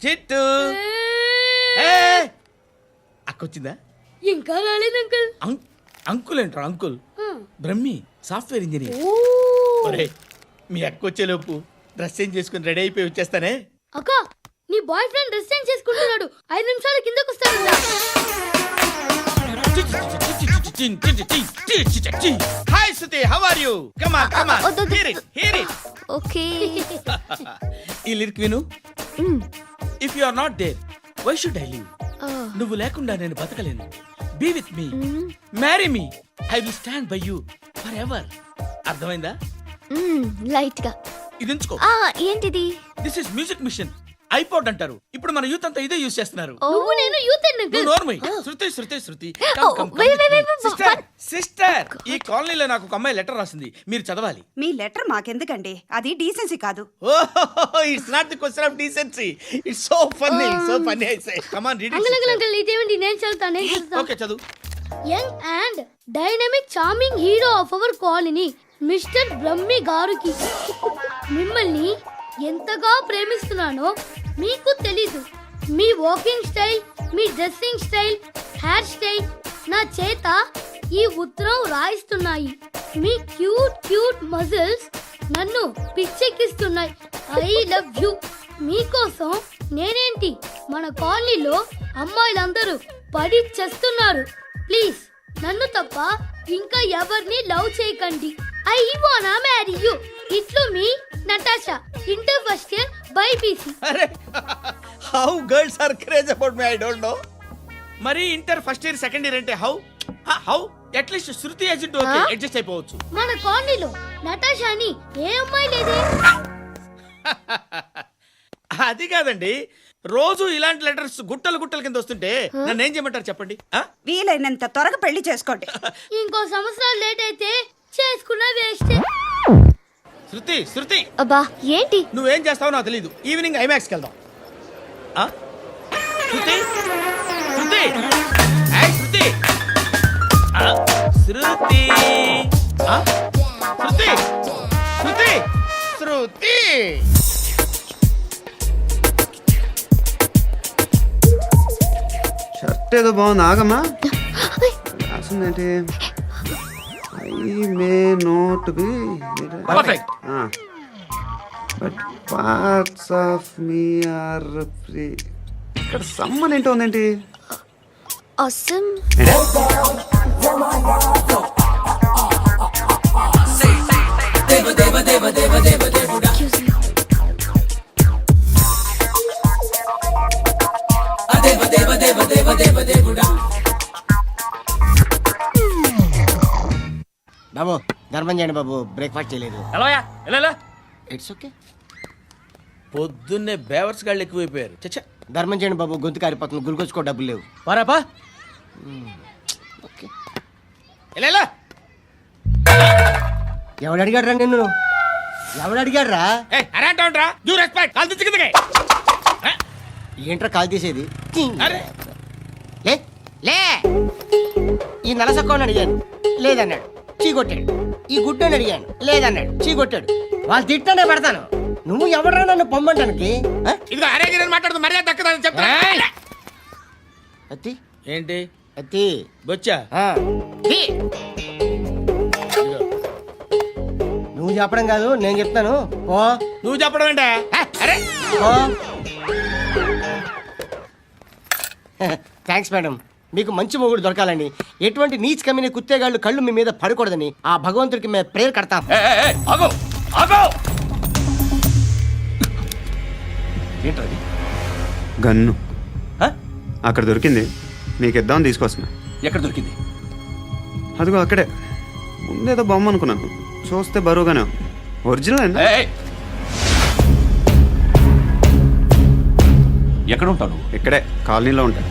చిట్టు అక్కొచ్చిందా? ఇంకా రాలేదు అంకుల్. అంకుల్ ఏంట్రా అంకుల్? Brahmi software engineer. ఒరే మీ అక్కొచ్చేలోపు డ్రెస్ చేంజ్ చేసుకుని రెడీ అయిపోయి వచ్చేస్తానే. అక్క నీ బాయ్ ఫ్రెండ్ డ్రెస్ చేంజ్ చేసుకుంటున్నాడు, 5 నిమిషాల కిందకు వస్తాడు. Hi Shruti, how are you? Come on come on, hear it. Okay. ఈ లిరిక్ విను. If you are not there why should I live? నువ్వు లేకుండా నేను బతకలేను. Be with me, marry me, I will stand by you forever. అర్థమైందా? Light గా ఇది ఉంచుకో. ఏంటిది? This is music machine, iPod అంటారు. ఇప్పుడు మన యూత్ అంతా ఇదే యూజ్ చేస్తున్నారు. నువ్వు నేను యూత్ నువ్వు నోర్మై. శృతి శృతి శృతి. సిస్టర్, ఈ కాలనీలో నాకు ఒక అమ్మాయి లెటర్ రాసింది, మీరు చదవాలి. మీ లెటర్ మాకెందుకండి, అది డీసెన్సీ కాదు. It's not the question of decency, it's so funny, so funny. I say come on read it. Uncle ఇదేంటి? నేను చదువుతాను. ఓకే చదువు. Young and dynamic charming hero of our colony mister Brahmi గారికి మిమ్మల్ని ఎంతగా ప్రేమిస్తున్నానో మీకు తెలీదు. మీ వాకింగ్ స్టైల్, మీ డ్రెస్సింగ్ స్టైల్, హెయిర్ స్టైల్ నా చేత ఈ ఉత్తరం రాయిస్తున్నాయి. మీ క్యూట్ క్యూట్ మజిల్స్ నన్ను పిచ్చెక్కిస్తున్నాయి. I love you. మీకోసం నేనేంటి, మన కాలనీలో అమ్మాయిలందరూ పడి చేస్తున్నారు. ప్లీజ్ నన్ను తప్ప ఇంకా ఎవరిని లవ్ చేయకండి. ఐ వానా మ్యారీ యు. ఇట్లు మీ Natasha, inter first year BiPC. అరే how girls are craze about me, I don't know. మరి inter first year second year అంటే how how at least Shruti agent okay adjust అయిపోవచ్చు. మన కాలనీలో నటాషాని ఏ అమ్మాయి లేదే. అది కాదండి, రోజు ఇలాంటి లెటర్స్ గుట్టలు గుట్టల కింద వస్తుంటే నన్ను ఏం చేయమంటారు చెప్పండి? వీలైనంత త్వరగా పెళ్లి చేసుకోండి. ఇంకో సంవత్సరాలు లేట్ అయితే చేసుకున్న వేస్ట్. శృతి శృతి, అబ్బా ఏంటి? నువ్వేం చేస్తావో నాకు తెలీదు. ఈవినింగ్ ఐమాక్స్కి వెళ్దాం. శృతి శృతి శృతి శృతి శృతి శృతి శృతి. షర్ట్ ఏదో బాగుంది, ఆగమ్మా. రాసిందేంటి? I may not be perfect, but parts of me are free. ఇక్కడ సమ్మన్ ఏంటో ఉందేంటి? అసమ్ బాబు ధర్మం చేయండి బాబు, బ్రేక్ఫాస్ట్ చేయలేదు. It's okay. పొద్దున్నే బేవర్స్ గాళ్ళు ఎక్కువైపోయారు. చచ్చా, ధర్మం చేయండి బాబు, గొంతు కారిపోతుంది, గురికొచ్చుకో డబ్బులు లేవు. పారాపా. ఓకే. ఎవడు అడిగాడు రా నిన్ను? ఎవడు అడిగాడు రా? ఏంట్రా కాల్ తీసేది? లే లే. ఈ నలసక్కని అడిగాను, లేదన్నాడు, చీ కొట్టాడు. ఈ గుడ్డని అడిగాను, లేదన్నాడు, చీ కొట్టాడు. వాళ్ళు తిట్టానే పెడతాను. నువ్వు ఎవడరా నన్ను పొమ్మంటానికి? అత్తి ఏంటి? అత్తి బొచ్చా? నువ్వు చెప్పడం కాదు, నేను చెప్తాను. ఓ నువ్వు చెప్పడం ఏంటా? అరే థ్యాంక్స్ మేడం. మీకు మంచి మొగుడు దొరకాలని, ఎటువంటి నీచ్ కమ్మిన కుత్తేగాళ్ళు కళ్ళు మీ మీద పడకూడదని ఆ భగవంతుడికి మేము ప్రేయర్ కడతాం. ఏంటది? గన్ను అక్కడ దొరికింది, మీకు ఇద్దామని తీసుకొస్తున్నా. ఎక్కడ దొరికింది? అదిగో అక్కడే. ముందేదో బొమ్మ అనుకున్నాను, చూస్తే బరువుగానే ఒరిజినల్ అండి. ఎక్కడ ఉంటాను? ఇక్కడే కాలనీలో ఉంటాను.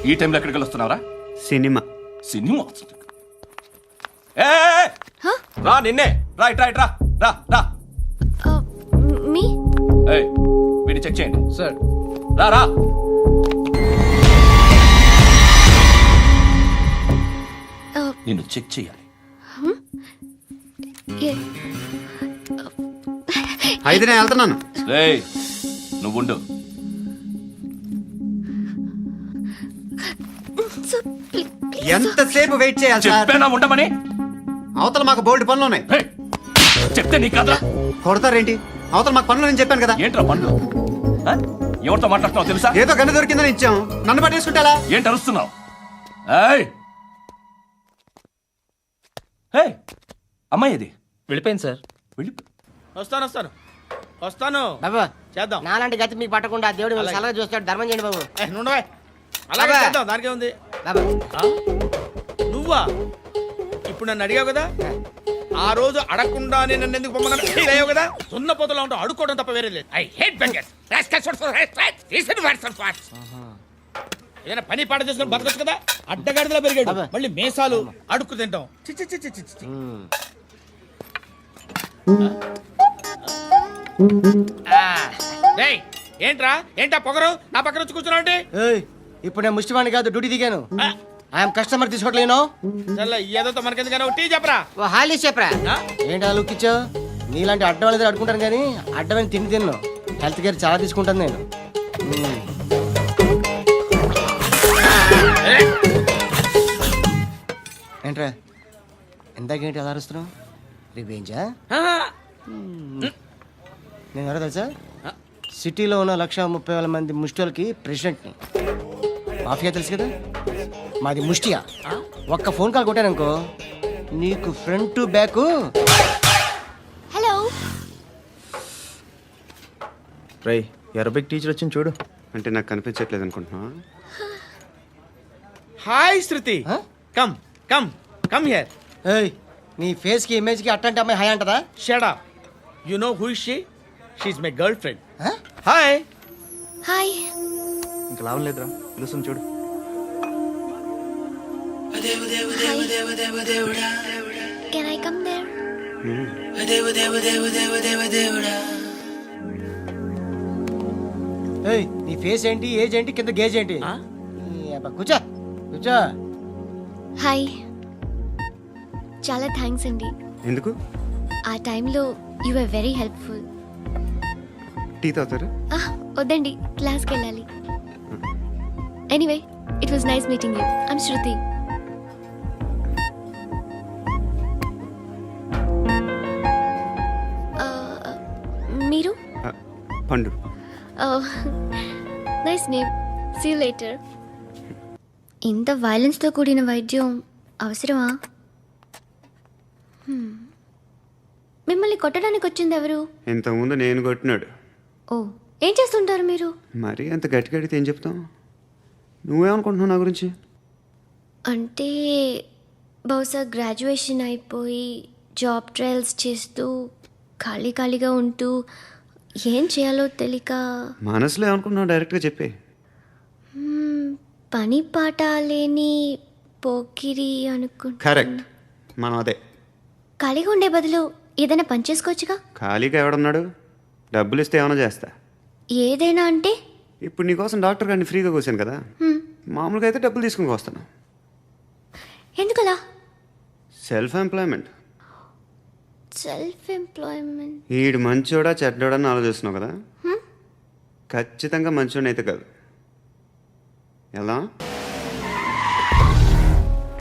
ఈ టైంలో ఎక్కడికి వస్తున్నారా? సినిమా. సినిమా రా, నిన్నే రా, ఇట్రా ఇట్రా రా రా. వీడిని చెక్ చేయండి. సార్. రా రా. నిన్ను చెక్ చేయాలి. అయితే నేను వెళ్తున్నాను. రేయ్ నువ్వు ఉండు. ఎంతసేపు వెయిట్ చేయాలి సార్? చెప్పేనా ఉండమని? అవతల మాకు బోల్డ్ పనులు ఉన్నాయి. రేయ్, చెప్తే నీకు కదా. కొడతారేంటి? అవతల మాకు పనులు నేను చెప్పాను కదా. ఏంట్రా పండు? ఆ? ఎవరితో మాట్లాడుతున్నావు తెలుసా? ఏదో గన్ను దొరికిందని ఇచ్చాం, నన్ను పట్టేసుకుంటా. ఏంటి అరుస్తున్నావు? ఏయ్ ఏయ్, అమ్మాయి ఇది వెళ్ళిపోయింది సార్. వెళ్ళి. వస్తాను. బాబు చేద్దాం. నాలాంటి గతి మీకు పట్టకుండా దేవుడు మిమ్మల్ని సలహా చూస్తాడు. ధర్మం చేయండి బాబు. నుండవే. అలాగే అబ్బా. చేద్దాం, దానికే ఉంది. బాబు నువ్వా? ఇప్పుడు నన్ను అడిగావు కదా, ఆ రోజు అడగకుండానే నన్ను ఎందుకు పొమ్మన్నా ఫీల్ అయ్యావు కదా. సున్న పోతలో ఉంటావు, అడుక్కోవడం తప్ప వేరే లేదు. I hate bangers. ఏదైనా పని పాట చేసుకుని బతకొచ్చు కదా. అడ్డగాడిదలా పెరిగాడు, అబ్బా. మళ్ళీ మేసాలు అడుక్కు తింటాం. చి చి చి చి చి చి. రేయ్, ఏంటా పొగరు నా పక్కన వచ్చి కూర్చున్నావు అంటే? ఏయ్, ఇప్పుడు నేను ముష్టివాణి కాదు, డ్యూటీ దిగాను. ఐఎమ్ కస్టమర్ తీసుకోవట్లేను. ఏదో మనకెందుకైనా టీ చెప్పరా. ఓ హాలీ చెప్పరా. ఆ? ఏంటి అలా లుక్కిచ్చావు? నీలాంటి అడ్డం వాళ్ళ అడుకుంటాను కానీ అడ్డమైన తిండి తిన్ను. హెల్త్ కేర్ చాలా తీసుకుంటాను నేను. ఏంట్రా ఎందాకేంటి అలా అరుస్తున్నావు? రివేంజా? నేను ఎవరో తెలుసా? సిటీలో ఉన్న 130,000 మంది ముష్టిలకి ప్రెసిడెంట్ని. మాఫియా తెలుసు కదా, మాది ముష్టియా. ఒక్క ఫోన్ కాల్ కొట్టాననుకో నీకు ఫ్రంట్ టు బ్యాక్. హలో. రై అరబిక్ టీచర్ వచ్చింది చూడు. అంటే నాకు కనిపించట్లేదు అనుకుంటున్నా. Hi Shruti. Huh? Come come come here. ఏయ్, నీ ఫేస్ కి ఇమేజ్ కి అట్టంటే అమ్మాయి హై అంటదా? Shut up. You know who is she? She is my girlfriend. Huh? Hi. Hi. ఇంకా లాభం లేదురా, పిలుస్తుంది చూడు. Can I come there? ఏయ్, నీ ఫేస్ ఏంటి, ఏజ్ ఏంటి, కింద గేజ్ ఏంటి? ఈ అబ్బా, కూర్చో కూర్చో. హాయ్, చాలా థ్యాంక్స్ అండి. ఎందుకు? ఆ టైంలో you are very helpful. Tea తాగుతారా? వద్దండి, క్లాస్కి వెళ్ళాలి. Anyway, it was nice meeting you. I'm Shruti. మీరు? Pandu. Nice name. See you later. ఇంత వైలెన్స్తో కూడిన వైద్యం అవసరమా? మిమ్మల్ని కొట్టడానికి వచ్చింది ఎవరు? ఇంతకుముందు నేను కొట్టినాడు. ఓ, ఏం చేస్తుంటారు మీరు? మరీ అంత గట్టి గడితే ఏం చెప్తాం? నువ్వేమనుకుంటున్నావు నా గురించి? అంటే బహుశా గ్రాడ్యుయేషన్ అయిపోయి జాబ్ ట్రయల్స్ చేస్తూ ఖాళీగా ఉంటూ ఏం చేయాలో తెలియక మనసులో ఏమనుకుంటున్నావు డైరెక్ట్గా చెప్పే. పని పాట లేని పోకిరి అనుకుంటా. కరెక్ట్, మనం అదే. ఖాళీగా ఉండే బదులు ఏదైనా పని చేసుకోవచ్చుగా. ఖాళీగా ఎవడున్నాడు? డబ్బులు ఇస్తే ఏమైనా చేస్తా. ఏదైనా అంటే? ఇప్పుడు నీకోసం డాక్టర్ గారిని ఫ్రీగా కూర్చాను కదా, మామూలుగా అయితే డబ్బులు తీసుకుని వస్తాను. ఎందుకలా? Self employment. Self employment. ఈడు మంచోడా చెడ్డోడా అని ఆలోచిస్తున్నావు కదా, ఖచ్చితంగా మంచోడని అయితే కాదు. ఎలా?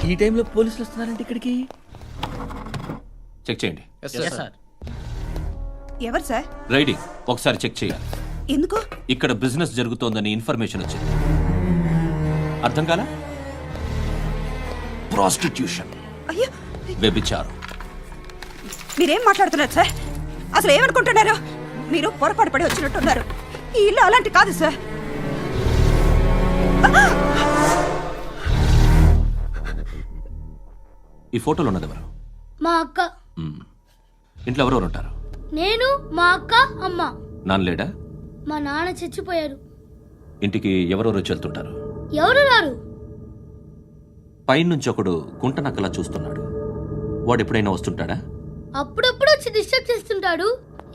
ఈ టైంలో పోలీసులు వస్తున్నారంటే ఇక్కడికి. చెక్ చేయండి. ఎవరు సార్? రైడింగ్ ఒకసారి చెక్ చేయాలి. ఎందుకు? ఇక్కడ బిజినెస్ జరుగుతోందని ఇన్ఫర్మేషన్ వచ్చింది. అర్థం కాలా? ప్రాస్టిట్యూషన్, అయ్యో, వ్యభిచారం. మీరేం మాట్లాడుతున్నారు సార్? అసలు ఏమనుకుంటున్నారు? మీరు పొరపాటు పడి వచ్చినట్టున్నారు. ఈ ఇల్లు అలాంటి కాదు సార్. ఈ ఫోటోలో ఉన్నది ఎవరు? మా అక్క. మ్మ్. ఇంట్లో ఎవరెవరు ఉంటారు? నేను, మా అక్క, అమ్మ. నాన్న లేడా? మా నాన్న చచ్చిపోయారు. ఇంటికి ఎవరెవరు వచ్చి వెళ్తుంటారు? ఎవరు రారు. పైనుంచి ఒకడు గుంట నక్కలా చూస్తున్నాడు. వాడు ఎప్పుడైనా వస్తుంటాడా? అప్పుడప్పుడు వచ్చి డిస్టర్బ్ చేస్తుంటాడు.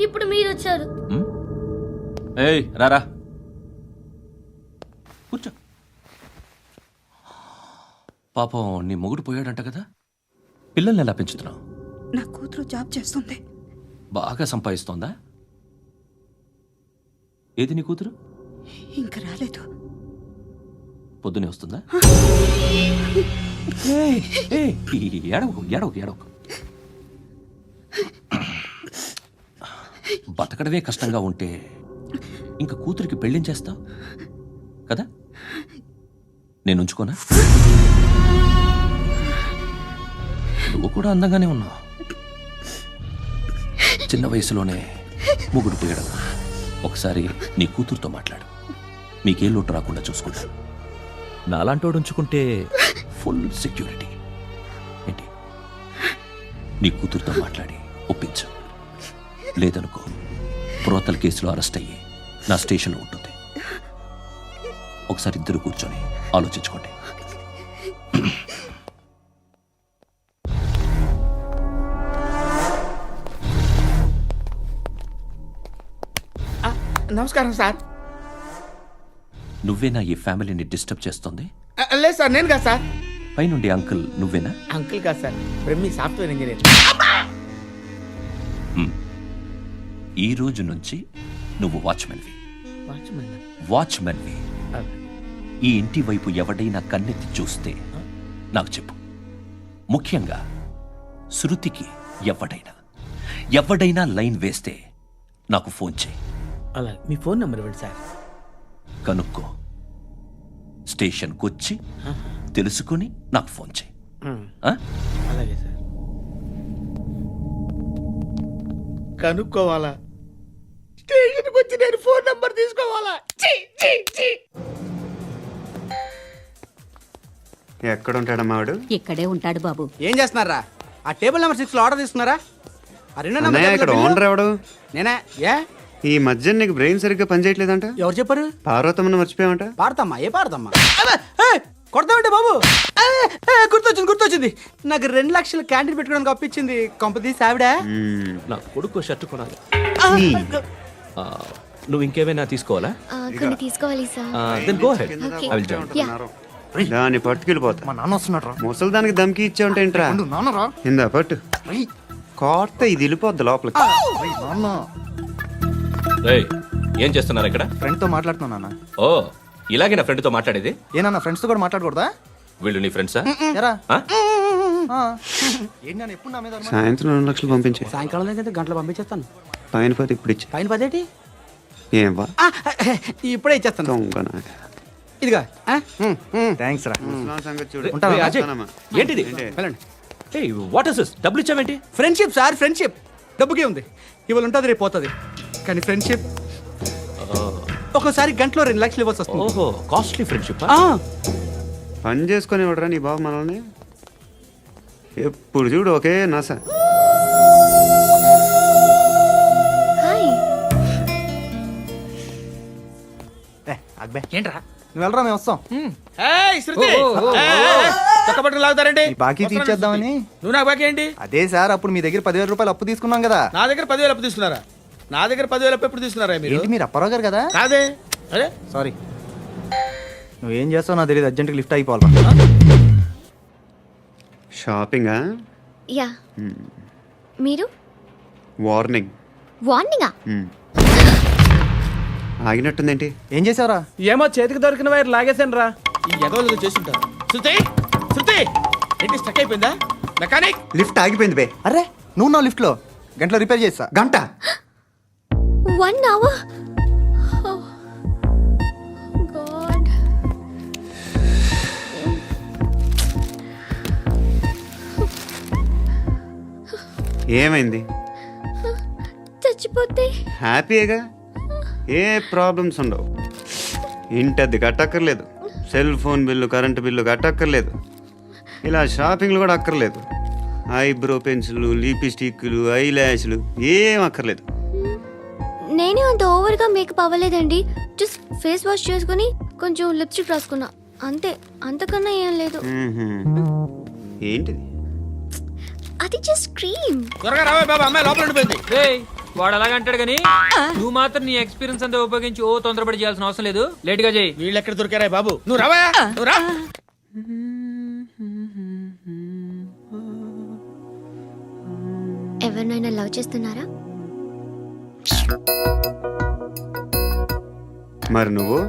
ఇప్పుడు మీరు వచ్చారు. మ్మ్? ఏయ్ రారా కూర్చో. పాపం నీ మొగుడు పోయాడంట కదా, పిల్లల్ని ఎలా పెంచుతున్నావు? నా కూతురు జాబ్ చేస్తుంది. బాగా సంపాదిస్తోందా? ఏది నీ కూతురు? ఇంకా రాలేదు. పొద్దునే వస్తుందా? ఏయ్, ఏయ్, ఏడవకు ఏడవకు ఏడవకు. బతకడమే కష్టంగా ఉంటే ఇంక కూతురికి పెళ్ళించేస్తావు కదా? నేను ఉంచుకోనా? నువ్వు కూడా అందంగానే ఉన్నావు. చిన్న వయసులోనే ముగ్గురు పోయడం. ఒకసారి నీ కూతురుతో మాట్లాడు, మీకే లోటు రాకుండా చూసుకుంటా. నాలాంటోడు ఉంచుకుంటే ఫుల్ సెక్యూరిటీ. ఏంటి, నీ కూతురుతో మాట్లాడి ఒప్పించు. లేదనుకో ప్రోతల కేసులో అరెస్ట్ అయ్యి నా స్టేషన్లో ఉంటుంది. ఒకసారి ఇద్దరు కూర్చొని ఆలోచించుకోండి. నమస్కారం సార్. నువ్వేనా ఈ ఫ్యామిలీని డిస్టర్బ్ చేస్తుంది? లేదు సార్, నేను కాదు సార్. పైనుండి అంకుల్ నువ్వేనా? అంకుల్ కాదు సార్, బ్రహ్మి సాఫ్ట్వేర్ ఇంజనీర్. ఈ రోజు నుంచి నువ్వు వాచ్మెన్వి. వాచ్మెన్ వాచ్మెన్వి. ఈ ఇంటి వైపు ఎవడైనా కన్నెత్తి చూస్తే నాకు చెప్పు. ముఖ్యంగా శృతికి ఎవడైనా లైన్ వేస్తే నాకు ఫోన్ చేయి. అలా మీ ఫోన్ నెంబర్ ఇవ్వండి సార్. కనుక్కో, స్టేషన్కి వచ్చి తెలుసుకుని నాకు ఫోన్ చేయి. ఆ? అలాగే సార్. కనుక్కోవాలా? స్టేషన్కి వచ్చి నేను ఫోన్ నంబర్ తీసుకోవాలా? ఛీ, ఛీ, ఛీ. ఎక్కడ ఉంటాడమ్మా వాడు? ఇక్కడే ఉంటాడు బాబు. ఏం చేస్తున్నారా? ఆ టేబుల్ నెంబర్ 6 లో ఆర్డర్ తీసుకున్నారా? ఆ రెండో నెంబర్ అన్నయ్య, ఇక్కడ ఓనర్ ఎవడు? నేనే. ఏ ఈ మధ్య నీకు బ్రెయిన్ సరిగ్గా పనిచేయట్లేదంట. ఎవరు చెప్పారు? పార్వతమ్మను మర్చిపోయామంట. పాడతామ్మా? ఏ పాడతామ్మా? కొడతామంటే బాబు. గుర్తొచ్చింది. నాకు 2 లక్షలు క్యాంటీన్ పెట్టుకోవడానికి అప్పించింది కొంపదీసి ఆవిడ. నా కొడుకు షర్ట్ కొనాలి. నువ్వు ఇంకేమైనా తీసుకోవాలా? కొన్ని తీసుకోవాలి sir. Then go head. Okay. I will join. దాన్ని పట్టుకెళ్ళిపోతా. మా నాన్న వస్తున్నాడు రా. ముసలి దానికి దమ్కి ఇచ్చావంట ఏంట్రా? నాన్నరా. ఇందా పట్టు. కోర్త ఇది వెళ్ళిపోద్ది లోపలికి. నాన్న రేయ్, ఏం చేస్తున్నారు ఇక్కడ? ఫ్రెండ్ తో మాట్లాడుతున్నా నాన్న. ఓ, ఇలాగే నా ఫ్రెండ్తో మాట్లాడేది? ఏనా ఫ్రెండ్స్ తో కూడా మాట్లాడకూడదా? వీళ్ళు నీ ఫ్రెండ్సా? ఎరా ఆ? ఏంటి నాన్న ఎప్పుడు నా మీద అనుమానం? సాయంత్రం 2 లక్షలు పంపించే. సాయంకాలం దగ్గర గంటలు పంపించేస్తాను. పైన పోతే ఇప్పుడు ఇచ్చే. పైన 10 ఏంటి? ఏం వా ఇప్పుడే ఇచ్చేస్తాను. దొంగ నా. ఇదిగా థ్యాంక్స్ రా. ముసలాం సంగతి చూడు. ఉంటావా? రేయ్, అజయ్, వస్తానమ్మా. ఏంటిది? వెళ్ళండి. ఏయ్, వాట్ ఇస్ దిస్? డబ్బులు ఇచ్చావేంటి? Friendship sir, friendship. డబ్బుకే ఉంది. ఇవాళ ఉంటుంది, రేపు పోతుంది. కానీ ఫ్రెండ్షిప్ ఒక్కోసారి గంటలో 2 లక్షలు ఇవ్వాల్సి వస్తుంది. ఓహో, కాస్ట్లీ ఫ్రెండ్షిప్. ఆ, పని చేసుకొని ఇవ్వడరా నీ బాబు మనల్ని? ఎప్పుడు చూడు ఒకే నాస. హాయ్. అక్బే ఏంట్రా? నువ్వు వెళ్ళరా, మేము వస్తాం. ఏయ్, శృతి! చక్కబట్టలు లాగుతారండి. ఈ బాకీ తీర్చేద్దామని. నువ్వు నాకు బాకీ ఏంటి? అదే సార్, అప్పుడు మీ దగ్గర 10,000 రూపాయలు అప్పు తీసుకున్నాం కదా. నా దగ్గర 10,000 అప్పు తీసుకున్నారా? నా దగ్గర 10,000 అప్పు ఎప్పుడు తీసుకున్నారా మీరు? ఏంటి మీరు అప్పారావు గారు కదా? కాదే. అరే, సారీ. నువ్వేం చేస్తావు నాకు తెలియదు, అర్జెంట్గా లిఫ్ట్ అయిపోవాలి. షాపింగా? యా. మీరు వార్నింగ్. వార్నింగా? ఆగినట్టుందేంటి? ఏం చేసావురా? ఏమో చేతికి దొరికిన వైర్ లాగేసాను రా. ఈ ఎదవలు చేస్తుంటారు. శృతి, శృతి, ఏంటి స్టక్ అయిపోయిందా? మెకానిక్! లిఫ్ట్ ఆగిపోయింది బే. అరే నువ్వు నా లిఫ్ట్లో గంటలో రిపేర్ చేస్తా. గంట? 1 hour? Oh, God. ఏమైంది? చచ్చిపోతే హ్యాపీగా, ఏ ప్రాబ్లమ్స్ ఉండవు. ఇంటద్ది కట్టక్కర్లేదు, cell phone bill, current bill కట్టక్కర్లేదు, ఇలా షాపింగ్లు కూడా అక్కర్లేదు. ఐబ్రో పెన్సిల్, లిప్స్టిక్లు, ఐ ల్యాష్లు ఏం అక్కర్లేదు. నేనే అంత ఓవర్గా మేకప్ అవ్వలేదండి. జస్ట్ ఫేస్ వాష్ చేసుకుని కొంచెం లిప్స్టిక్ రాసుకున్నా అంతే. అంతకన్నా ఏం లేదు. ఏంటిది? అది జస్ట్ క్రీమ్. త్వరగా రావే బాబా, అమ్మాయి లోపల ఉండిపోయింది. వాడు అలాగంటాడు కానీ నువ్వు మాత్రం నీ ఎక్స్పీరియన్స్ అంతా ఉపయోగించి ఓ తొందరపడి చేయాల్సిన అవసరం లేదు లేట్ గా చేయి. వీళ్ళు ఎక్కడ దొరికారా బాబు? నువ్వు రావా, నువ్వు రా. ఎవరినైనా లవ్ చేస్తున్నారా? మరి నువ్వు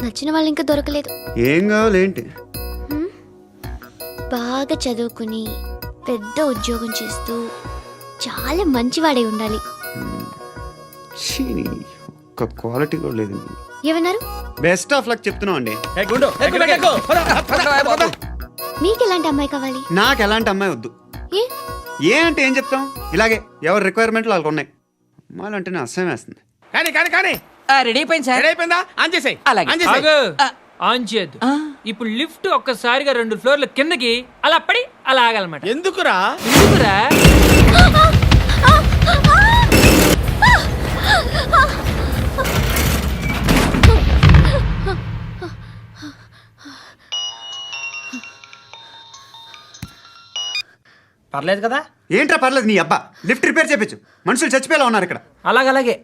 నచ్చిన వాళ్ళు ఇంకా దొరకలేదు. ఏం కావాలేంటి? బాగా చదువుకుని పెద్ద ఉద్యోగం చేస్తూ చాలా మంచివాడై ఉండాలి. ఛీ, నీ ఒక్క క్వాలిటీ కూడా లేదు. ఏమన్నారు? బెస్ట్ ఆఫ్ లక్ చెప్తున్నావు అండి. ఏ గుండు, ఎక్కు, ఎక్కు. పద, పద, పద. మీకు ఎలాంటి అమ్మాయి కావాలి? నాకు ఎలాంటి అమ్మాయి వద్దు. ఏ ఏ అంటే ఏం చెప్తాం, ఇలాగే ఎవరి రిక్వైర్మెంట్లు వాళ్ళకు ఉన్నాయి. అమ్మాయిలంటేనే అసహ్యం వేస్తుంది. కానీ కానీ కానీ రెడీ అయిపోయింది సార్. రెడీ అయిపోయిందా? ఆన్ చేసేయ్. అలాగే. ఆన్ చేసేయ్. ఆగు. ఆన్ చేయద్దు. ఇప్పుడు లిఫ్ట్ ఒక్కసారిగా 2 ఫ్లోర్ల కిందకి అలా పడి అలా ఆగాలన్నమాట. ఎందుకురా? ఎందుకురా? పర్లేదు కదా? ఏంట్రా పర్లేదు నీ అబ్బా, లిఫ్ట్ రిపేర్ చేయించు. మనుషులు చచ్చిపోయేలా ఉన్నారు ఇక్కడ. అలాగే.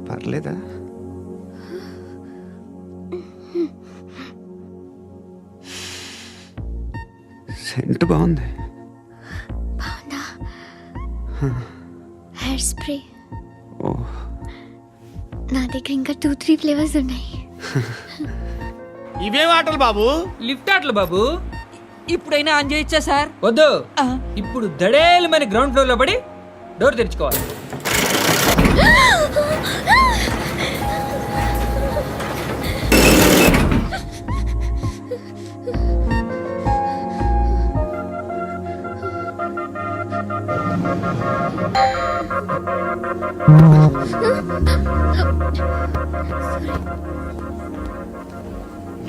పర్లేదా? సెంట్ బాగుంది. బాగుందా? Hair spray. ఓ, నా దగ్గర ఇంకా 2-3 ఫ్లేవర్స్ ఉన్నాయి. ఇవేం ఆటలు బాబు? లిఫ్ట్ ఆటలు బాబు. ఇప్పుడైనా ఆన్ చేయొచ్చా సార్? వద్దు. ఇప్పుడు దడేలు మన గ్రౌండ్ ఫ్లోర్ లో పడి డోర్ తెరుచుకోవాలి.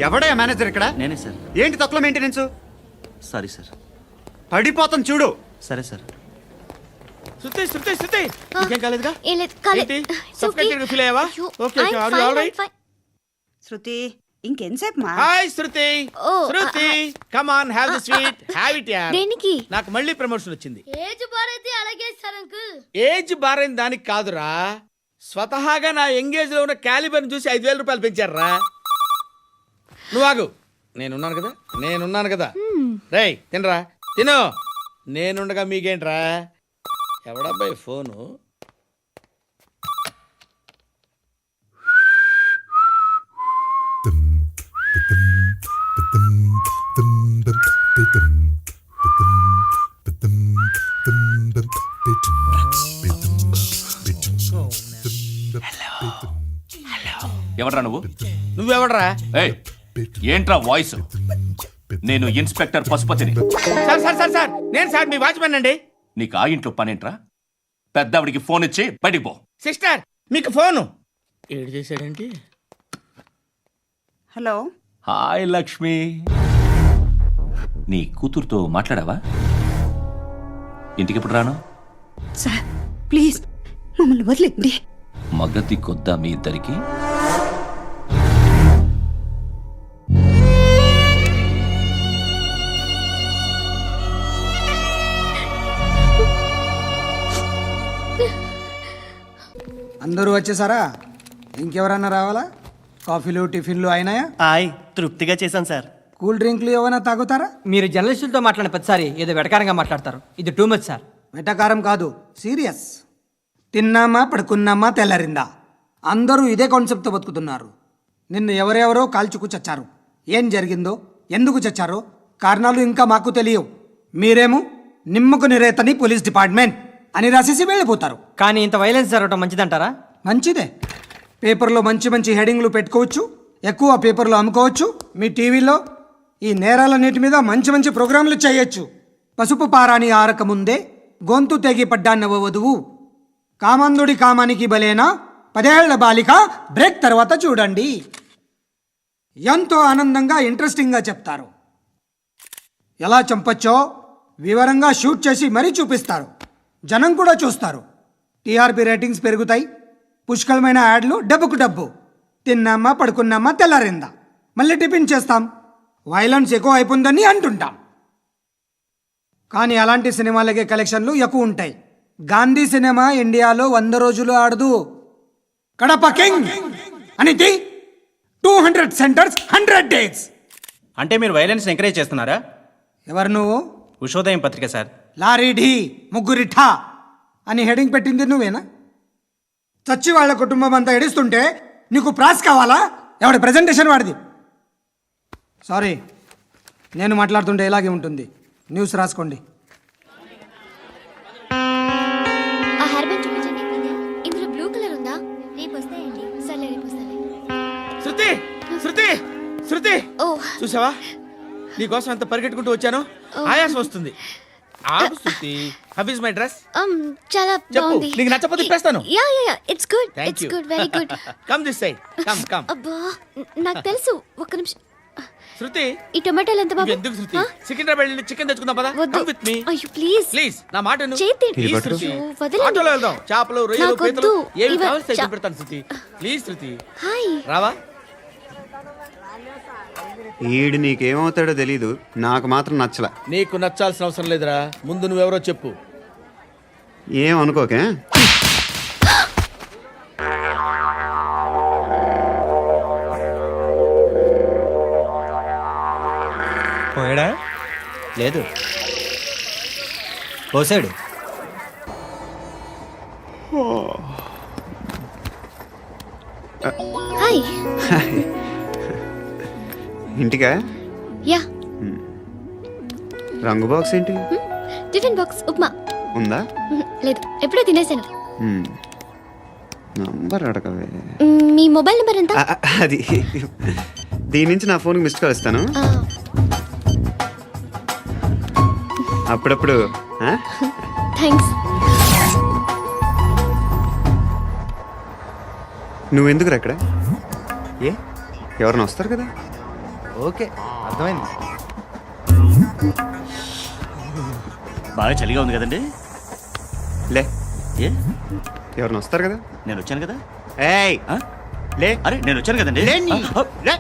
ఎవడే మేనేజర్ ఇక్కడ? నేనే సార్. ఏంటి తక్కువ మెయింటెనెన్స్? Sorry sir. పడిపోతాం చూడు. సరే సార్. శృతి, శృతి, శృతి. ఇంకేం కాలేదుగా? ఏం లేదు, కాలేదు. ఏంటి? It's okay. Suffocated గా feel అయ్యావా? అయ్యో, Okay, okay. I'm Are you fine, all right? I'm fine. శృతి ఇంకెంతసేపు మా? Hi Shruti. Oh, Shruti, come on, have the sweet. Have it యార్. దేనికి? నాకు మళ్ళీ ప్రమోషన్ వచ్చింది. ఏజ్ బారైతే అలాగే సార్ అంకుల్. ఏజ్ బారైన దానికి కాదురా, స్వతహాగా నా ఎంగేజ్ లో ఉన్న క్యాలిబర్ చూసి 5,000 రూపాయలు పెంచారా. నువ్వు ఆగు, నేనున్నాను కదా. రేయ్ తినరా, తిను. నేనుండగా మీకేంట్రా? ఎవడబ్బాయి ఫోను? ఎవడ్రా నువ్వు? నువ్వెవడరా? ఏయ్, ఏంట్రా వాయిస్? నేను ఇన్స్పెక్టర్ పశుపతిని. సార్ సార్ సార్ సార్, నేను సార్ మీ వాచ్మెన్ అండి. నీకు ఆ ఇంట్లో పనేంట్రా? పెద్దవిడికి ఫోన్ ఇచ్చి బయటికి పో. సిస్టర్, మీకు ఫోను. ఏడు చేశాడేంటి? హలో. హాయ్ లక్ష్మి. నీ కూతురుతో మాట్లాడావా? ఇంటికి ఎప్పుడు రాను? సార్ ప్లీజ్ మమ్మల్ని వదిలేండి. మగతి కొద్దా మీ ఇద్దరికి? అందరూ వచ్చేసారా? ఇంకెవరన్నా రావాలా? కాఫీలు టిఫిన్లు అయినాయా? తృప్తిగా చేశాను సార్. కూల్ డ్రింక్లు ఏమైనా తాగుతారా? మీరు జర్నలిస్టులతో మాట్లాడిన ప్రతిసారి ఏదో వెటకారంగా మాట్లాడతారు. ఇది టూ మచ్ సార్. వెటకారం కాదు, సీరియస్. తిన్నామా పడుకున్నామా తెల్లరిందా, అందరూ ఇదే కాన్సెప్ట్తో బతుకుతున్నారు. నిన్ను ఎవరెవరో కాల్చుకు చచ్చారు. ఏం జరిగిందో, ఎందుకు చచ్చారో కారణాలు ఇంకా మాకు తెలియవు. మీరేమో నిమ్మకు నిరేతని పోలీస్ డిపార్ట్మెంట్ అని రాసేసి వెళ్ళిపోతారు. కానీ ఇంత వైలెన్స్ జరగడం మంచిదంటారా? మంచిదే. పేపర్లో మంచి మంచి హెడింగ్లు పెట్టుకోవచ్చు, ఎక్కువ పేపర్లు అమ్ముకోవచ్చు. మీ టీవీలో ఈ నేరాలన్నిటి మీద మంచి మంచి ప్రోగ్రాంలు చేయొచ్చు. పసుపు పారాని ఆరకముందే గొంతు తెగి పడ్డాన్నవ వధువు, కామందుడి కామానికి బలేనా 10 ఏళ్ల బాలిక బ్రేక్ తర్వాత చూడండి. ఎంతో ఆనందంగా ఇంట్రెస్టింగ్గా చెప్తారు. ఎలా చంపచ్చో వివరంగా షూట్ చేసి మరీ చూపిస్తారు. జనం కూడా చూస్తారు. టీఆర్పీ రేటింగ్స్ పెరుగుతాయి. పుష్కలమైన యాడ్లు, డబ్బుకు డబ్బు. తిన్నామా పడుకున్నామా తెల్లారిందా, మళ్ళీ టిఫిన్ చేస్తాం. వైలెన్స్ ఎక్కువ అయిపోయిందని అంటుంటాం. కానీ అలాంటి సినిమాలకే కలెక్షన్లు ఎక్కువ ఉంటాయి. గాంధీ సినిమా ఇండియాలో 100 రోజులు ఆడదు. కడప కింగ్ అనేది 200 సెంటర్స్ 100 డేస్. అంటే మీరు వైలెన్స్ ఎంకరేజ్ చేస్తున్నారా? ఎవరు నువ్వు? ఉషోదయం పత్రిక సార్. లారీ ఢీ ముగ్గురి ఠా అని హెడింగ్ పెట్టింది నువ్వేనా? చచ్చి వాళ్ళ కుటుంబం అంతా ఎడుస్తుంటే నీకు ప్రాస్ కావాలా? ఎవడి ప్రెజెంటేషన్ వాడిది. సారీ, నేను మాట్లాడుతుంటే ఇలాగే ఉంటుంది. న్యూస్ రాసుకోండి. ఆ హెయిర్ బ్యాండ్ చూపించండి. ఇందులో బ్లూ కలర్ ఉందా? రేపు వస్తాయండి. సర్లే, రేపు వస్తాలే. శృతి శృతి శృతి, ఓ చూసావా నీకోసం ఎంత పరిగెట్టుకుంటూ వచ్చాను. ఆయాసం వస్తుంది. ఆగు శృతి. How is my dress? చాలా చెప్పు. బాగుంది. నీకు నచ్చకపోతే తిప్పేస్తాను. Yeah yeah yeah, it's good. Thank it's you. Good, very good. Come this side. Come come. అబ్బా, నాకు తెలుసు. ఒక్క నిమిషం. శృతి, ఈ టొమాటోలు ఎంత బాబు? ఎందుకు శృతి? సికింద్రాబాద్ వెళ్ళి చికెన్ తెచ్చుకుందాం పదా. వద్దు. కమ్ విత్ మీ అయ్యో ప్లీజ్. ప్లీజ్. నా మాట విను. చేతి Please, శృతి. అయ్యో, వదలండి. ఆటోలో వెళ్దాం. చేపలు, రొయ్యలు, నాకు పీతలు వద్దు. ఏమి ఇవ- కావాలి చా- పెడతాను శృతి. Please Shruti. హాయ్. రావా? ఈడు నీకేమవుతాడో తెలీదు, నాకు మాత్రం నచ్చలా. నీకు నచ్చాల్సిన అవసరం లేదురా. ముందు నువ్వెవరో చెప్పు. ఏమనుకోకే. పోయాడా? లేదు, పోసాడు. హాయ్. ఇంటికా? యా. రంగు బాక్స్ ఏంటి? Tiffin box upma. ఉందా? లేదు, ఎప్పుడో తినేసాను. నంబర్ అడగవే. మీ మొబైల్ నెంబర్ ఎంత? అది దీని నుంచి నా ఫోన్కి మిస్డ్ కాల్ ఇస్తాను. అప్పుడప్పుడు. థ్యాంక్స్. నువ్వెందుకు అక్కడ? ఏ? ఎవరైనా వస్తారు కదా. ఓకే, అర్థమైంది. బాగా చలిగా ఉంది కదండి. లే, ఏ ఎవరైనా వస్తారు కదా. నేను వచ్చాను కదా. ఏయ్ ఆ? లే. అరే నేను వచ్చాను కదండి. లే నీ. లే.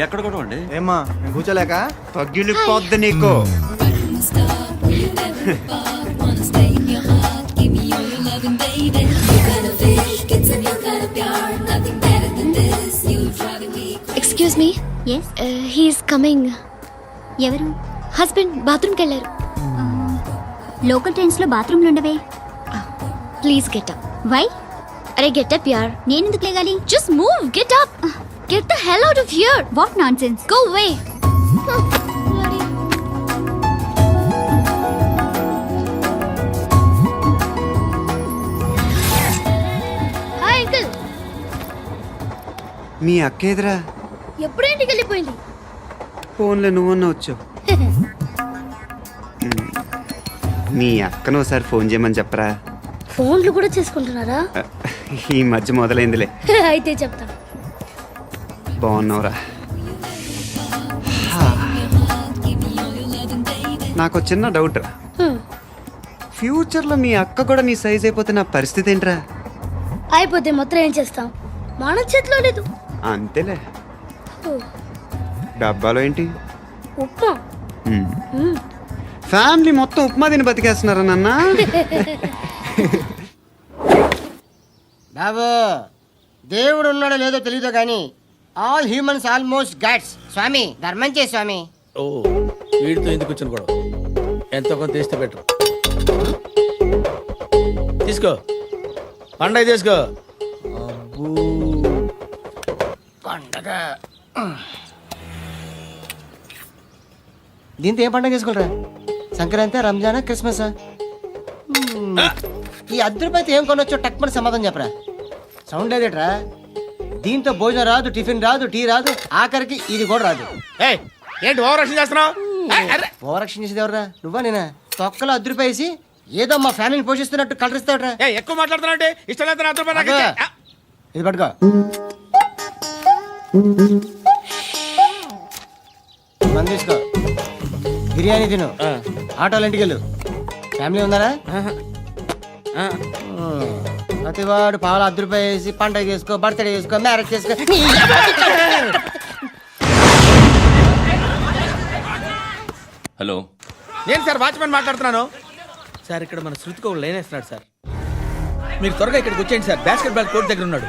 ఎక్కడ కూడా అండి. ఏమ్మా, నేను కూర్చోలేక? తగ్గిలిపోద్ది నీకు. Excuse me. Yes, he's coming. ఎవరు? హస్బెండ్ బాత్రూమ్కి వెళ్ళారు. లోకల్ ట్రైన్స్లో బాత్రూమ్లు ఉండవే. Please get up. వై? అరే గెట్ అప్ యార్. నేను ఎందుకు లేగాలి? Just move, get up. Get the hell out of here. What nonsense. Go away. Hi uncle. మీ అక్క ఎదురా? ఎప్పుడు ఇంటికి వెళ్ళిపోయింది? ఫోన్లో నువ్వన్నా వచ్చావు. మీ అక్కను ఒకసారి ఫోన్ చేయమని చెప్పరా. ఫోన్లు కూడా చేసుకుంటున్నారా? ఈ మధ్య మొదలైందిలే. అయితే చెప్తా. బాగున్నావురా? నాకు చిన్న డౌట్ రా. ఫ్యూచర్లో మీ అక్క కూడా నీ సైజ్ అయిపోతే నా పరిస్థితి ఏంట్రా? అయిపోతే మొత్తం ఏం చేస్తాం? మన చేతిలో లేదు. అంతేలే. డబ్బాలో ఏంటి? ఉప్మా. ఫ్యామిలీ మొత్తం ఉప్మా తిని బతికేస్తున్నారా నాన్న? బాబు, దేవుడు ఉన్నాడో లేదో తెలియదు కానీ ఆల్ హ్యూమన్స్ ఆల్మోస్ట్ గాడ్స్. స్వామి ధర్మం చే స్వామి. ఓ, వీడితో ఎందుకు వచ్చిన గొడవ? ఎంతో కొంత తీస్తే బెటర్. తీసుకో, పండగ తీసుకో. పండగ దీంతో ఏం పండగ చేసుకోరా? సంక్రాంతి, రంజానా, క్రిస్మస్? ఈ రూపాయలతో ఏం కొనొచ్చో టక్మని సమాధానం చెప్పరా. సౌండ్ లేదేట్రా? దీంతో భోజనం రాదు, టిఫిన్ రాదు, టీ రాదు, ఆఖరికి ఇది కూడా రాదు. ఏయ్, ఏంటి ఓవర్ యాక్షన్ చేస్తున్నావు? ఓవరాక్షన్ చేసేది ఎవరా? నువ్వా నేనా? తొక్కలో రూపాయలు వేసి ఏదో మా ఫ్యామిలీని పోషిస్తున్నట్టు కలరిస్తావుట్రా. ఎక్కువ మాట్లాడుతున్నావు అంటే ఇష్టం లేదు. నా రూపాయలు నాకు ఇచ్చే. ఇది పట్టుకో. మంది తీసుకో, బిర్యానీ తిను, ఆటోలు ఇంటికి వెళ్ళు. ఫ్యామిలీ ఉన్నారా? ప్రతివాడు పావులు రూపాయలు వేసి పండగ చేసుకో, బర్త్డే చేసుకో, మ్యారేజ్ చేసుకో. హలో. నేను సార్ వాచ్మెన్ మాట్లాడుతున్నాను సార్. ఇక్కడ మన శృతికి ఒక లైన్ వేస్తున్నాడు సార్. మీరు త్వరగా ఇక్కడికి వచ్చేయండి సార్. బాస్కెట్ బాల్ కోర్ట్ దగ్గర ఉన్నాడు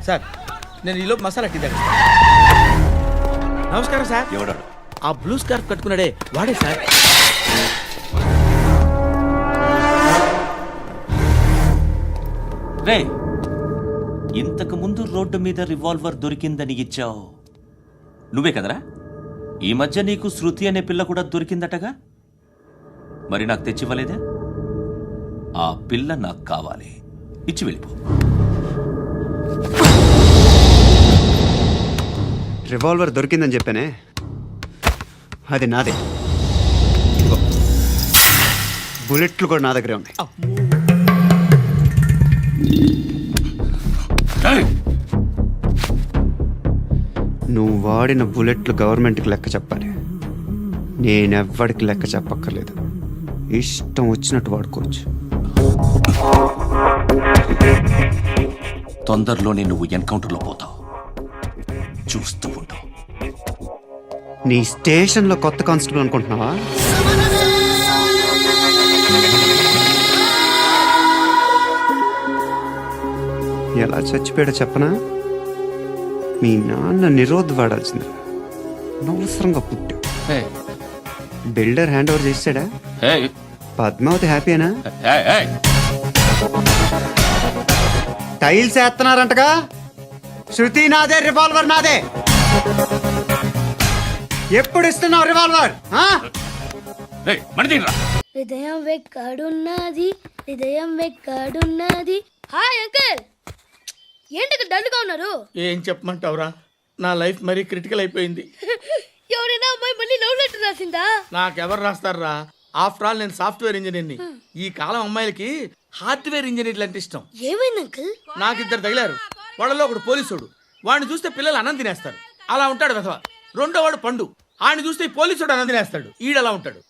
సార్. నేను ఈలోపు మసాలా టీ దగ్గర. నమస్కారం సార్. ఎవడాడు? ఆ బ్లూ స్కార్ఫ్ కట్టుకున్నాడే వాడే సార్. రే, ఇంతకు ముందు రోడ్డు మీద రివాల్వర్ దొరికిందని ఇచ్చావు నువ్వే కదరా? ఈ మధ్య నీకు శృతి అనే పిల్ల కూడా దొరికిందటగా? మరి నాకు తెచ్చివ్వలేదే? ఆ పిల్ల నాకు కావాలి, ఇచ్చి వెళ్ళిపో. రివాల్వర్ దొరికిందని చెప్పానే, అది నాదే. ఇదిగో. బుల్లెట్లు కూడా నా దగ్గరే ఉన్నాయి. నువ్వు వాడిన బుల్లెట్లు గవర్నమెంట్కి లెక్క చెప్పాలి. నేనెవ్వడికి లెక్క చెప్పక్కర్లేదు. ఇష్టం వచ్చినట్టు వాడుకోవచ్చు. తొందరలోనే నువ్వు ఎన్కౌంటర్లో పోతావు, చూస్తూ ఉంటావు. నీ స్టేషన్లో కొత్త కానిస్టేబుల్ అనుకుంటున్నావా? ఎలా చచ్చిపోయాడో చెప్పనా? మీ నాన్న నిరోధ్ వాడాల్సింది. అనవసరంగా పుట్టావు. బిల్డర్ హ్యాండ్ ఓవర్ చేసాడా? పద్మావతి హ్యాపీనా? టైల్స్ వేస్తున్నారంటగా. శృతి నాదే, రివాల్వర్ నాదే. ఎప్పుడు ఇస్తున్నావు రివాల్వర్? హృదయం వెక్కడున్నది, హృదయం వెక్కడున్నది. హాయ్ అంకుల్, ఏంటి డల్గా ఉన్నారు? ఏం చెప్పమంటావురా, నా లైఫ్ మరీ క్రిటికల్ అయిపోయింది. ఎవరైనా అమ్మాయి మళ్ళీ లవ్ లెటర్ రాసిందా? నాకెవరు రాస్తారా? ఆఫ్టర్ ఆల్ నేను సాఫ్ట్వేర్ ఇంజనీర్ని. ఈ కాలం అమ్మాయిలకి హార్డ్వేర్ ఇంజనీర్లు అంటే ఇష్టం. ఏమైంది అంకుల్? నాకు ఇద్దరు తగిలారు. వాళ్ళలో ఒకడు పోలీసుడు. వాడిని చూస్తే పిల్లలు అన్నం తినేస్తారు, అలా ఉంటాడు వెధవ. రెండో వాడు పండు. ఆయన చూస్తే ఈ పోలీసుడు అన్నం తినేస్తాడు, ఈడలా ఉంటాడు.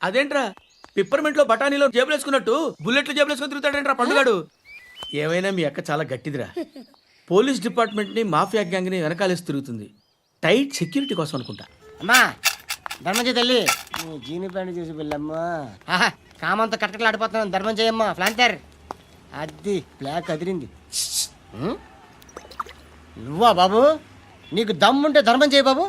అదేంట్రా, పిప్పర్మెంట్ లో బఠానీలో జేబులు వేసుకున్నట్టు బుల్లెట్లు జేబులు వేసుకుని తిరుగుతాడేంట్రా పండుగాడు? ఏమైనా మీ అక్క చాలా గట్టిదిరా. పోలీస్ డిపార్ట్మెంట్ ని మాఫియా గ్యాంగ్ ని వెనకాలేసి తిరుగుతుంది. టైట్ సెక్యూరిటీ కోసం అనుకుంటా. అమ్మా ధర్మం చేయి తల్లి. జీని ప్యాంట్ చేసి వెళ్ళమ్మా. కామంతో కట్టకలాడిపోతున్నాను. ధర్మం చేయమ్మా. ఫ్లాంతర్ అది బ్లాక్ అదిరింది. నువ్వా బాబు? నీకు దమ్ముంటే ధర్మం చేయి బాబు.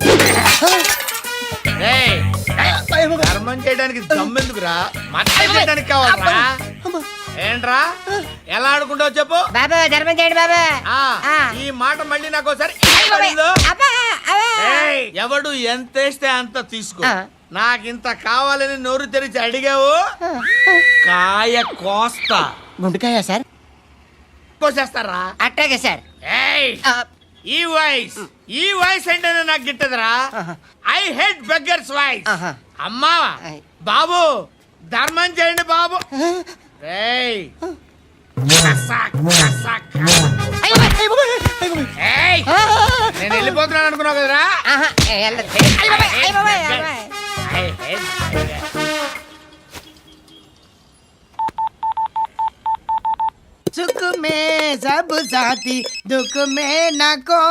ధర్మం చేయడానికి దమ్మెందుకురా, మర్డర్ చేయడానికి కావాలరా. ఏంట్రా ఎలా ఆడుకుంటావు చెప్పు. బాబా ధర్మం చేయండి బాబా. ఈ మాట మళ్ళీ నాకు ఒకసారి. ఎవడు ఎంత వేస్తే అంత తీసుకో. నాకింత కావాలని నోరు తెరిచి అడిగావు, కాయ కోస్తా. గుండెకాయ సార్? కోసేస్తారా? అట్టాగే సార్. ఈ వాయిస్ అంటే నాకు గిట్టదురా. I hate beggars voice. అమ్మా బాబు ధర్మం చేయండి బాబు. నేను వెళ్ళిపోతున్నాను అనుకున్నావు కదరా. సుఖ మే సబ్ సాథీ దుఃఖ మే నాకో.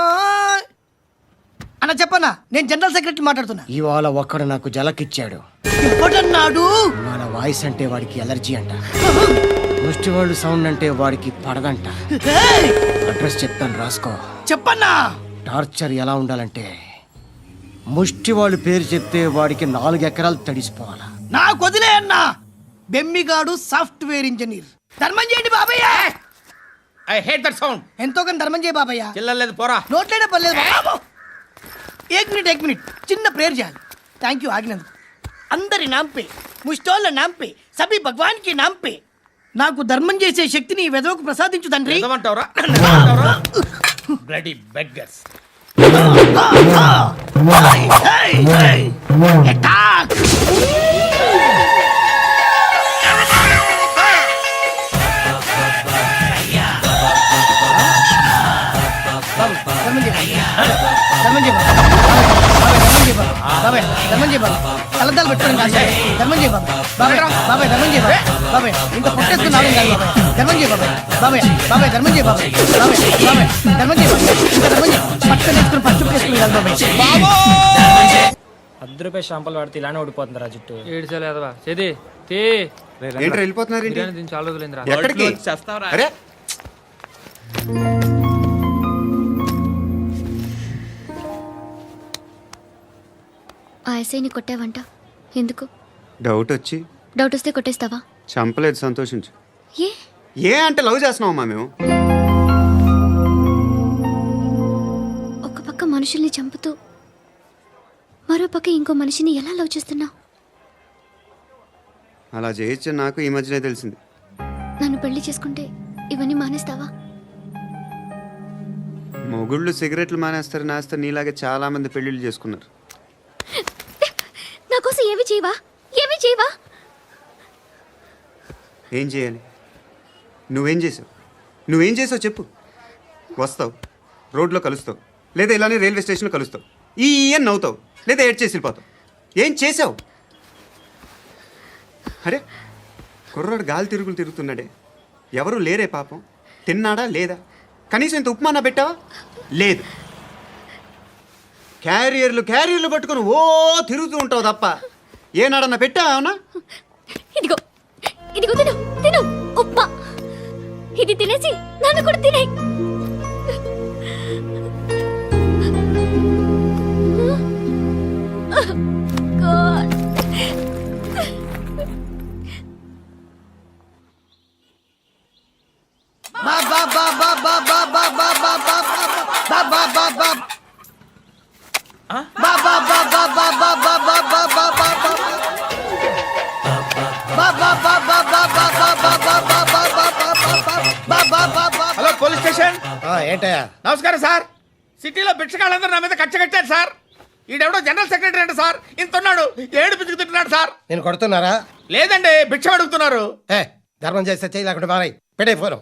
అన్న చెప్పన్నా, నేను జనరల్ సెక్రటరీ మాట్లాడుతున్నా. ఇవాళ ఒక్కడు నాకు జలకిచ్చాడు. ఎవడన్నాడు? మన వాయిస్ అంటే వాడికి ఎలర్జీ అంట. ముష్టి వాళ్ళు సౌండ్ అంటే వాడికి పడదంట. అడ్రస్ చెప్తాను రాసుకో. చెప్పన్నా. టార్చర్ ఎలా ఉండాలంటే ముష్టి వాళ్ళు పేరు చెప్తే వాడికి 4 ఎకరాలు తడిసిపోవాలా. నాకు వదిలే అన్నా. బెమ్మిగాడు సాఫ్ట్వేర్ ఇంజనీర్. ధర్మం చేయండి బాబయ్య. I hate that sound. ఎంతో కానీ ధర్మం చేయ బాబయ్య. చిల్లలేదు పోరా. నోట్లేనే పర్లేదు బాబు. ఏక్ మినిట్ చిన్న ప్రేయర్ చేయాలి. థ్యాంక్ యూ ఆగినందుకు. అందరి నాంపే, ముష్టోళ్ళ నాంపే, సభీ భగవాన్ కి నాంపే నాకు ధర్మం చేసే శక్తిని ఈ వెదవకు ప్రసాదించు తండ్రి. Bloody beggars. కలదాలు పెట్టుకోండి కాదు. ధర్మం చేయ బాబాయ్. బాబాయ్ ధర్మం చేయ బాబాయ్. ఇంకా పుట్టేస్తున్నాడు కాదు బాబాయ్. ధర్మం చేయ బాబాయ్. బాబాయ్ ధర్మం చేయ బాబాయ్. ధర్మం చేయ బాబాయ్. ఇంకా ధర్మం చేయ. పట్టుకొని వేసుకుని పచ్చుకు వేసుకుని కాదు బాబాయ్. రూపాయి షాంపూలు వాడితే ఇలానే ఓడిపోతుంది రా జుట్టు ఏడ్చలేదవా చేది తీ ఏంటి వెళ్ళిపోతున్నారు ఏంటి? బిర్యానీ తిని చాలా రోజులైందిరా ఎక్కడికి? చేస్తావరా అరే ఆ ఎస్ఐని కొట్టావంట ఎందుకు? డౌట్ వచ్చి డౌట్ వస్తే కొట్టేస్తావా? చంపలేదు, సంతోషించు. ఏ ఏ అంటే లవ్ చేస్తున్నావమ్మా మేము. ఒక పక్క మనుషుల్ని చంపుతూ మరో పక్క ఇంకో మనిషిని ఎలా లవ్ చేస్తున్నావు? అలా చేయొచ్చు నాకు ఈ మధ్యనే తెలిసింది. నన్ను పెళ్లి చేసుకుంటే ఇవన్నీ మానేస్తావా? మొగుళ్ళు సిగరెట్లు మానేస్తారు, నేస్తారు. నీలాగే చాలా మంది పెళ్లిళ్ళు చేసుకున్నారు. నా కోసం ఏమి చేయవా? ఏమి చేయవా? ఏం చేయాలి? నువ్వేం చేసావు? నువ్వేం చేసావు చెప్పు. వస్తావు, రోడ్లో కలుస్తావు, లేదా ఇలానే రైల్వే స్టేషన్లో కలుస్తావు, ఈ అని నవ్వుతావు, లేదా ఏడ్ చేసి వెళ్ళిపోతావు. ఏం చేసావు? అరే కుర్రాడు గాలి తిరుగులు తిరుగుతున్నాడే, ఎవరు లేరే పాపం. తిన్నాడా లేదా? కనీసం ఇంత ఉప్మానా పెట్టావా? లేదు. క్యారియర్లు పట్టుకొని ఓ తిరుగుతూ ఉంటావు తప్ప ఏనాడన్నా పెట్టావా? అవునా? ఇదిగో ఇదిగో తిను తిను ఉప్మా. ఇది తినేసి నన్ను కూడా తినే. Hello police station. ఏంటయ్యా? నమస్కారం సార్. సిటీలో భిక్షగాళ్ళందరూ నా మీద కచ్చ కట్టారు సార్. ఈడెవడో జనరల్ సెక్రటరీ అంట సార్. ఇంత ఉన్నాడు, ఏడు పిచ్చుకు తింటున్నాడు సార్. నేను కొడుతున్నారా? లేదండి, భిక్ష అడుగుతున్నారు. ఏ ధర్మం చేస్తే చేయి, లేకుండా మారాయి. పెట్టే ఫోను.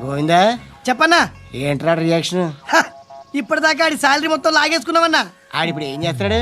గోవిందా చెప్పన్నా. ఏంట్రా రియాక్షన్? ఇప్పటిదాకా ఆడి శాలరీ మొత్తం లాగేసుకున్నావన్నా. ఆడిప్పుడు ఏం చేస్తాడు?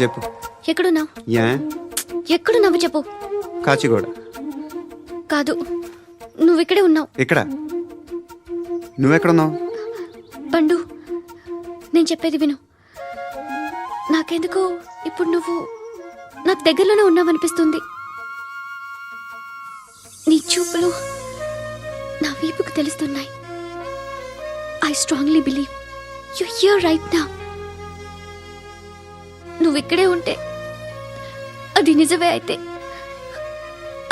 చెప్పు. ఎక్కడున్నావు? యా ఎక్కడున్నావు చెప్పు. కాచిగూడ. కాదు, నువ్వు ఇక్కడే ఉన్నావు. ఇక్కడ? నువ్వెక్కడున్నావు? పండు, నేను చెప్పేది విను. నాకెందుకో ఇప్పుడు నువ్వు నాకు దగ్గరలోనే ఉన్నావనిపిస్తుంది. నీ చూపులు నా వీపుకు తెలుస్తున్నాయి. I strongly believe you here right now. నువ్వు ఇక్కడే ఉంటే అది నిజమే అయితే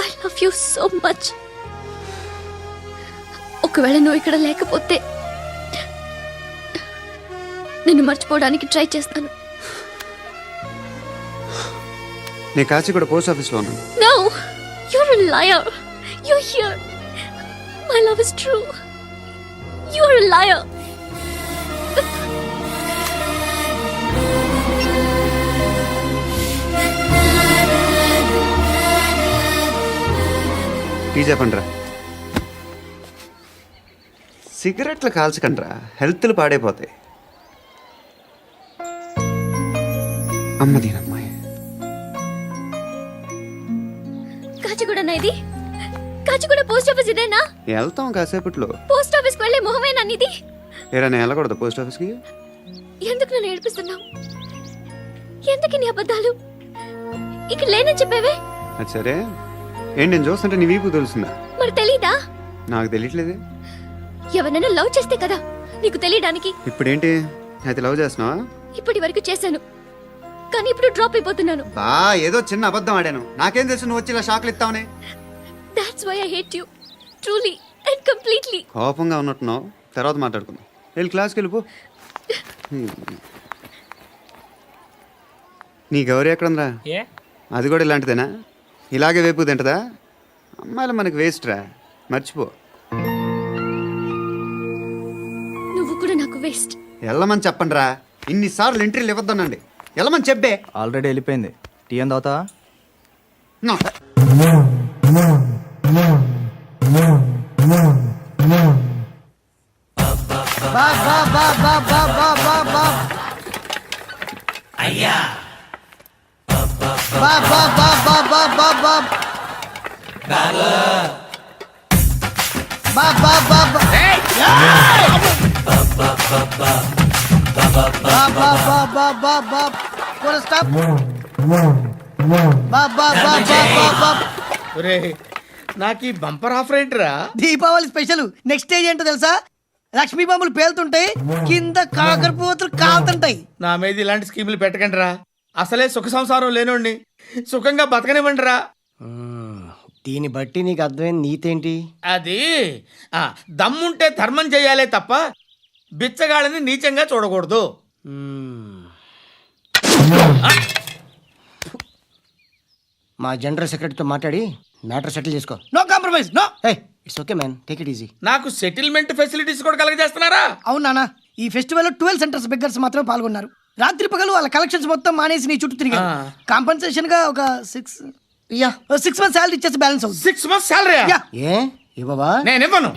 I love you so much. ఒకవేళ నువ్వు ఇక్కడ లేకపోతే నిన్ను మర్చిపోవడానికి ట్రై చేస్తాను. నేను కాచిగూడ పోస్ట్ ఆఫీస్లో ఉన్నాను. No, you're a liar. You're here. My love is true. You're a liar. Tea చెప్పండిరా. సిగరెట్లు కాల్చకండ్రా, హెల్త్లు పాడైపోతాయి. అమ్మదీనమ్మాయి. కాచిగూడనా ఇది? కాచిగూడ పోస్ట్ ఆఫీస్ ఇదేనా? వెళ్తాం కాసేపట్లో. పోస్ట్ ఆఫీస్కి వెళ్ళే మొహమేనా నీది? ఏరా నేను వెళ్ళకూడదు పోస్ట్ ఆఫీస్కి? ఎందుకు నన్ను ఏడిపిస్తున్నావు? ఎందుకు నీ అబద్ధాలు? ఇక్కడ లేనని చెప్పేవే. అది సరే, ఏంటి నేను చూస్తుంటే నీ వీపు తెలుస్తుందా? మరి తెలీదా? నాకు తెలియట్లేదే. ఎవరైనా లవ్ చేస్తే కదా నీకు తెలియడానికి. ఇప్పుడేంటి అయితే లవ్ చేస్తున్నావా? ఇప్పటి వరకు చేశాను, కానీ ఇప్పుడు డ్రాప్ అయిపోతున్నాను. బా ఏదో చిన్న అబద్ధం ఆడాను. నాకేం తెలుసు నువ్వు వచ్చి ఇలా షాక్లు ఇస్తావని. That's why I hate you. Truly and completely. కోపంగా ఉన్నట్టున్నావు, తర్వాత మాట్లాడుకుందాం. వెళ్ళి క్లాస్కి వెళ్ళిపో. నీ గౌరీ ఎక్కడుందిరా? ఏ అది కూడా ఇలాంటిదేనా? ఇలాగే వేపు తింటదా? అమ్మాయిలు మనకి వేస్ట్ రా, మర్చిపో. నువ్వు కూడా నాకు వేస్ట్. వెళ్ళమని చెప్పండి రా, ఇన్నిసార్లు ఎంట్రీలు ఇవ్వద్దనండి. వెళ్ళమని చెప్పే. ఆల్రెడీ వెళ్ళిపోయింది. టీ అని తాగుతావా? నో. బాబ్ బాబ్ బాబ్ బాబ్ బాబ్ బాబ్ బాబ్ బాబ్ అయ్యా బాబ్ బాబ్ బాబ్ బాబ్ బాబ్ బాబ్ బాబ్ బాబ్ బాబ్ బాబ్ బాబ్ బాబ్ బాబ్ బాబ్ పూరా స్టాప్. బాబ్ బాబ్ బాబ్ బాబ్ బాబ్. నాకు ఈ బంపర్ ఆఫర్ ఏంటిరా? దీపావళి స్పెషల్. నెక్స్ట్ స్టేజ్ ఏంటో తెలుసా? లక్ష్మీ బాంబులు పేలుతుంటాయి, కింద కాకరపోతులు కాలుతుంటాయి. నా మీద ఇలాంటి స్కీములు పెట్టకండి రా. అసలే సుఖ సంసారం లేనోడిని సుఖంగా బతకనివ్వండి రా. దీన్ని బట్టి నీకు అర్థమైంది నీతేంటి? అది దమ్ముంటే ధర్మం చేయాలే తప్ప బిచ్చగాళ్ళని నీచంగా చూడకూడదు. మా జనరల్ సెక్రటరీతో మాట్లాడి మ్యాటర్ సెటిల్ చేసుకో. No compromise, no. It's okay man, take it easy. నాకు సెటిల్మెంట్ ఫెసిలిటీస్ కూడా కలగజేస్తున్నారా? అవును నాన్న, ఈ ఫెస్టివల్ 12 సెంటర్స్ బెగ్గర్స్ మాత్రమే పాల్గొన్నారు. రాత్రి పగలు వాళ్ళ కలెక్షన్స్ మొత్తం మానేసి నీ చుట్టూ తిరిగారు. కాంపన్సేషన్ గా ఒక 6 మంత్స్ శాలరీ ఇచ్చేసి బ్యాలెన్స్ అవుతుంది. 6 months salary? ఏ ఇవ్వవా? నేను ఇవ్వను.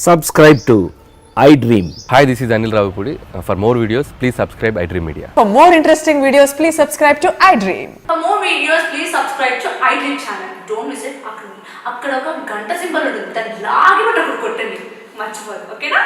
Subscribe to iDream. Hi, this is Anil Ravipudi. For more videos, please subscribe iDream Media. For more interesting videos, please subscribe to iDream. For more videos, please subscribe to iDream channel. Don't miss it. అక్కడ ఒక గంట symbol ఉంటుంది, దాన్ని లాగి పట్టుకొని కొట్టండి, మర్చిపోదు. ఓకేనా?